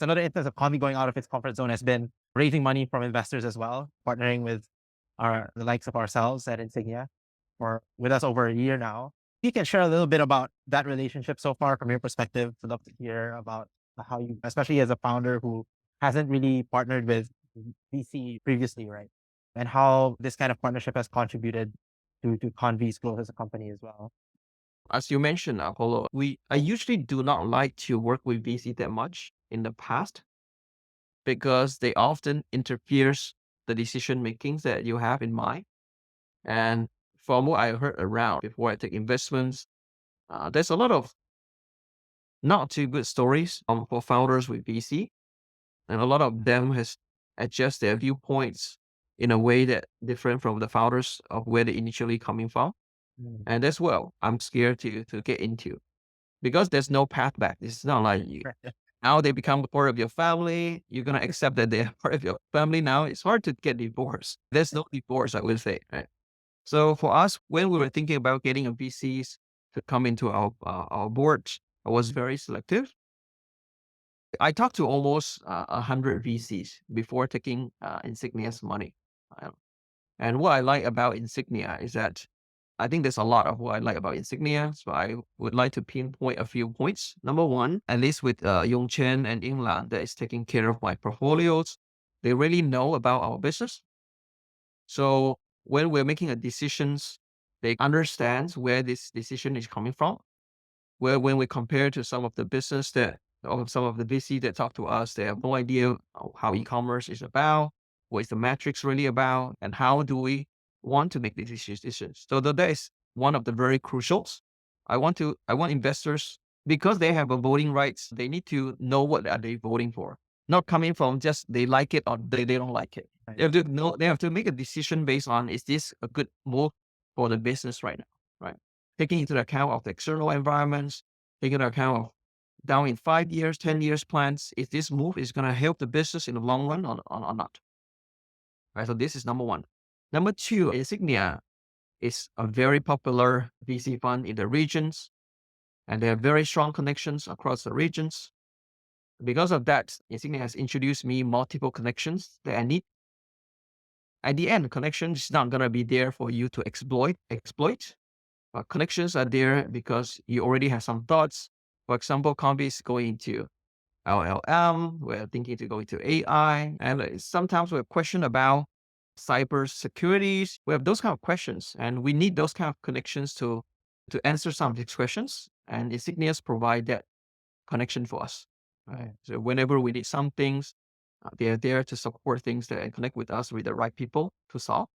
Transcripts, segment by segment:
So another instance of Konvy going out of its comfort zone has been raising money from investors as well, partnering with the likes of ourselves at Insignia for with us over a year now. You can share a little bit about that relationship so far from your perspective. I'd love to hear about how you, especially as a founder who hasn't really partnered with VC previously, right? And how this kind of partnership has contributed to Konvy's growth as a company as well. As you mentioned, Apollo, I usually do not like to work with VC that much in the past because they often interferes the decision makings that you have in mind. And from what I heard around before I take investments, there's a lot of not too good stories for founders with VC, and a lot of them has adjust their viewpoints in a way that different from the founders of where they initially coming from. Mm. And that's well, I'm scared to get into because there's no path back. It's not like you now they become part of your family. You're gonna accept that they're part of your family now. It's hard to get divorced. There's no divorce, I would say, right? So for us, when we were thinking about getting a VCs to come into our board, I was very selective. I talked to almost 100 VCs before taking Insignia's money. Uh, And what I like about Insignia is that I think there's a lot of what I like about Insignia. So I would like to pinpoint a few points. Number one, at least with Yong Chen and Yinglan that is taking care of my portfolios, they really know about our business. So when we're making a decisions, they understand where this decision is coming from. Where when we compare to some of the business that or some of the VC that talk to us, they have no idea how e-commerce is about, what is the metrics really about, and how do we want to make these decisions. So that is one of the very crucials. I want investors because they have a voting rights. They need to know what are they voting for, not coming from just they like it or they don't like it. They Right. have to know. They have to make a decision based on is this a good move for the business right now, right? Taking into account of the external environments, taking into account of down in 5 years, 10 years plans, if this move is going to help the business in the long run or not. Right. So this is number one. Number two, Insignia is a very popular VC fund in the regions, and they have very strong connections across the regions. Because of that, Insignia has introduced me multiple connections that I need. At the end, the connection is not going to be there for you to exploit. Connections are there because you already have some thoughts. For example, Konvy is going into LLM. We're thinking to go into AI. And sometimes we have questions about cyber securities. We have those kind of questions. And we need those kind of connections to answer some of these questions. And Insignias provide that connection for us. Right. So whenever we need some things, they are there to support things that and connect with us with the right people to solve.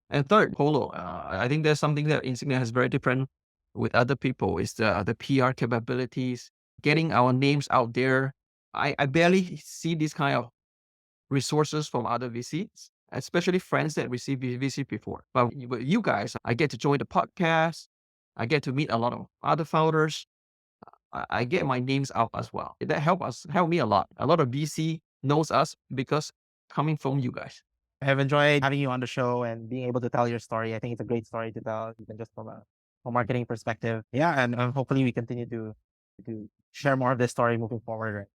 And third, Polo, I think there's something that Insignia has very different with other people is the PR capabilities, getting our names out there. I barely see these kind of resources from other VCs, especially friends that received VC before. But with you guys, I get to join the podcast. I get to meet a lot of other founders. I get my names out as well. That help me a lot. A lot of VC knows us because coming from you guys. I have enjoyed having you on the show and being able to tell your story. I think it's a great story to tell, even just from a marketing perspective. Yeah, and hopefully we continue to share more of this story moving forward. Right?